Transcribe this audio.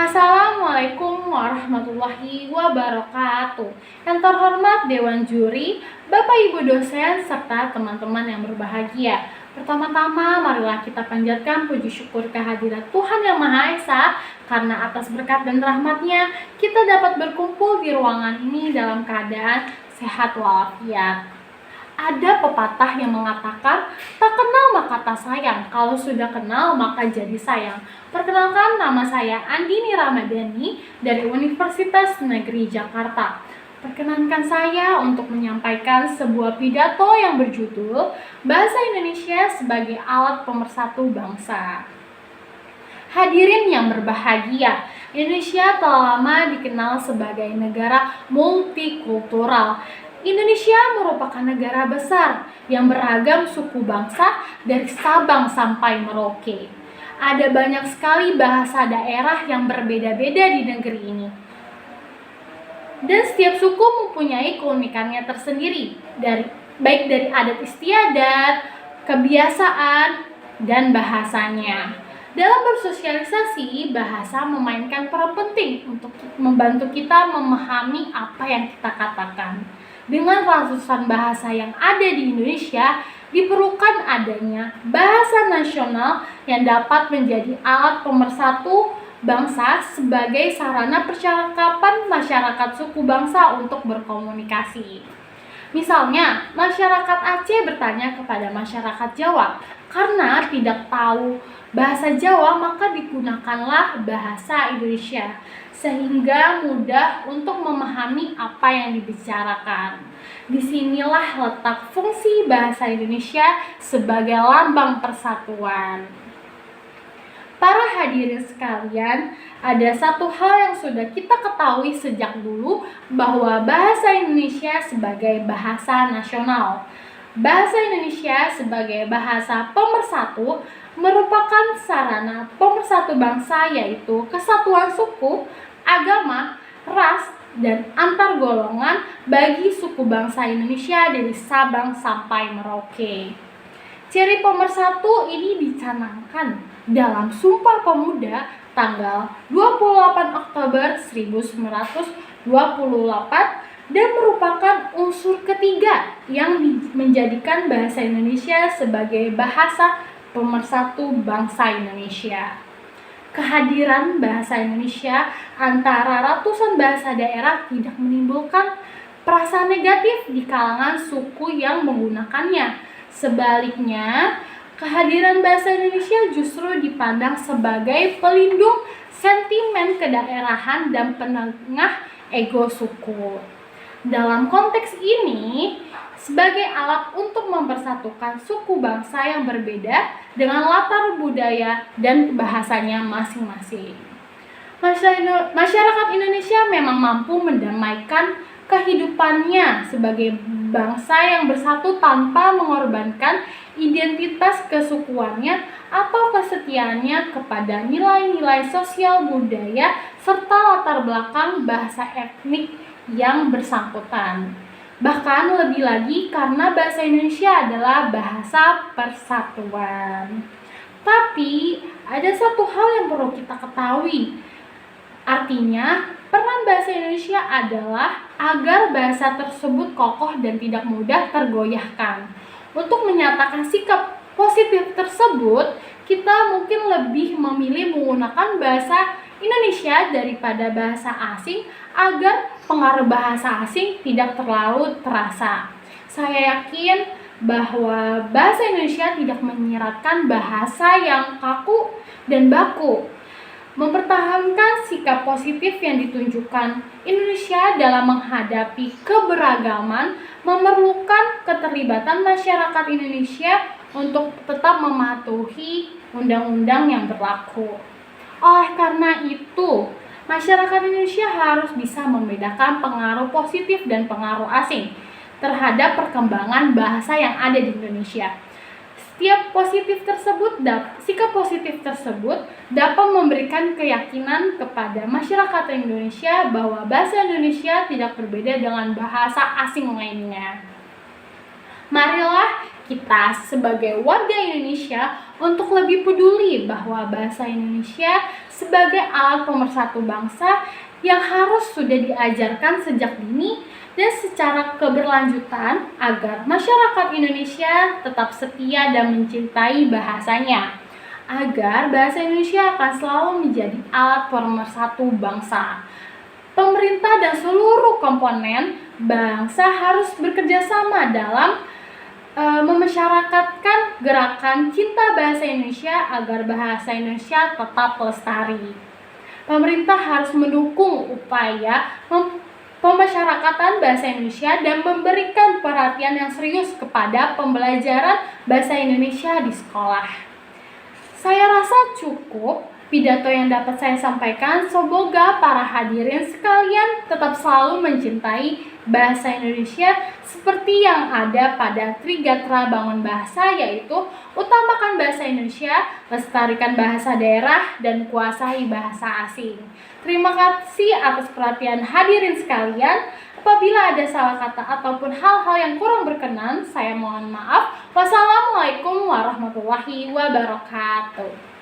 Assalamualaikum warahmatullahi wabarakatuh. Yang terhormat Dewan Juri, Bapak Ibu dosen, serta teman-teman yang berbahagia. Pertama-tama, marilah kita panjatkan puji syukur kehadirat Tuhan Yang Maha Esa, karena atas berkat dan rahmat-Nya, kita dapat berkumpul di ruangan ini dalam keadaan sehat walafiat. Ada pepatah yang mengatakan, tak kenal maka tak sayang, kalau sudah kenal maka jadi sayang. Perkenalkan, nama saya Andini Ramadhani dari Universitas Negeri Jakarta. Perkenankan saya untuk menyampaikan sebuah pidato yang berjudul Bahasa Indonesia sebagai Alat Pemersatu Bangsa. Hadirin yang berbahagia, Indonesia telah lama dikenal sebagai negara multikultural. Indonesia merupakan negara besar yang beragam suku bangsa dari Sabang sampai Merauke. Ada banyak sekali bahasa daerah yang berbeda-beda di negeri ini. Dan setiap suku mempunyai keunikannya tersendiri, baik dari adat istiadat, kebiasaan, dan bahasanya. Dalam bersosialisasi, bahasa memainkan peran penting untuk membantu kita memahami apa yang kita katakan. Dengan ratusan bahasa yang ada di Indonesia, diperlukan adanya bahasa nasional yang dapat menjadi alat pemersatu bangsa sebagai sarana percakapan masyarakat suku bangsa untuk berkomunikasi. Misalnya, masyarakat Aceh bertanya kepada masyarakat Jawa, karena tidak tahu bahasa Jawa maka digunakanlah bahasa Indonesia, sehingga mudah untuk memahami apa yang dibicarakan. Disinilah letak fungsi bahasa Indonesia sebagai lambang persatuan. Para hadirin sekalian, ada satu hal yang sudah kita ketahui sejak dulu, bahwa bahasa Indonesia sebagai bahasa nasional. Bahasa Indonesia sebagai bahasa pemersatu merupakan sarana pemersatu bangsa, yaitu kesatuan suku, agama, ras, dan antar golongan bagi suku bangsa Indonesia dari Sabang sampai Merauke. Ciri pemersatu ini dicanangkan dalam Sumpah Pemuda tanggal 28 Oktober 1928 dan merupakan unsur ketiga yang menjadikan bahasa Indonesia sebagai bahasa pemersatu bangsa Indonesia. Kehadiran bahasa Indonesia antara ratusan bahasa daerah tidak menimbulkan perasaan negatif di kalangan suku yang menggunakannya. Sebaliknya, kehadiran bahasa Indonesia justru dipandang sebagai pelindung sentimen kedaerahan dan penengah ego suku. Dalam konteks ini, sebagai alat untuk mempersatukan suku bangsa yang berbeda dengan latar budaya dan bahasanya masing-masing. Masyarakat Indonesia memang mampu mendamaikan kehidupannya sebagai bangsa yang bersatu tanpa mengorbankan identitas kesukuannya atau kesetiaannya kepada nilai-nilai sosial budaya serta latar belakang bahasa etnik yang bersangkutan. Bahkan lebih lagi karena bahasa Indonesia adalah bahasa persatuan. Tapi ada satu hal yang perlu kita ketahui. Artinya, peran bahasa Indonesia adalah agar bahasa tersebut kokoh dan tidak mudah tergoyahkan. Untuk menyatakan sikap positif tersebut, kita mungkin lebih memilih menggunakan bahasa Indonesia daripada bahasa asing agar pengaruh bahasa asing tidak terlalu terasa. Saya yakin bahwa bahasa Indonesia tidak menyiratkan bahasa yang kaku dan baku. Mempertahankan sikap positif yang ditunjukkan Indonesia dalam menghadapi keberagaman memerlukan keterlibatan masyarakat Indonesia untuk tetap mematuhi undang-undang yang berlaku. Oleh karena itu, masyarakat Indonesia harus bisa membedakan pengaruh positif dan pengaruh asing terhadap perkembangan bahasa yang ada di Indonesia. Sikap positif tersebut dapat memberikan keyakinan kepada masyarakat Indonesia bahwa bahasa Indonesia tidak berbeda dengan bahasa asing lainnya. Marilah kita sebagai warga Indonesia untuk lebih peduli bahwa bahasa Indonesia sebagai alat pemersatu bangsa yang harus sudah diajarkan sejak dini dan secara keberlanjutan agar masyarakat Indonesia tetap setia dan mencintai bahasanya, agar bahasa Indonesia akan selalu menjadi alat pemersatu bangsa. Pemerintah dan seluruh komponen bangsa harus bekerja sama dalam memasyarakatkan gerakan cinta bahasa Indonesia agar bahasa Indonesia tetap lestari. Pemerintah harus mendukung upaya pemasyarakatan bahasa Indonesia dan memberikan perhatian yang serius kepada pembelajaran bahasa Indonesia di sekolah. Saya rasa cukup pidato yang dapat saya sampaikan. Semoga para hadirin sekalian tetap selalu mencintai bahasa Indonesia seperti yang ada pada Trigatra Bangun Bahasa, yaitu utamakan bahasa Indonesia, lestarikan bahasa daerah, dan kuasai bahasa asing. Terima kasih atas perhatian hadirin sekalian. Apabila ada salah kata ataupun hal-hal yang kurang berkenan, saya mohon maaf. Wassalamualaikum warahmatullahi wabarakatuh.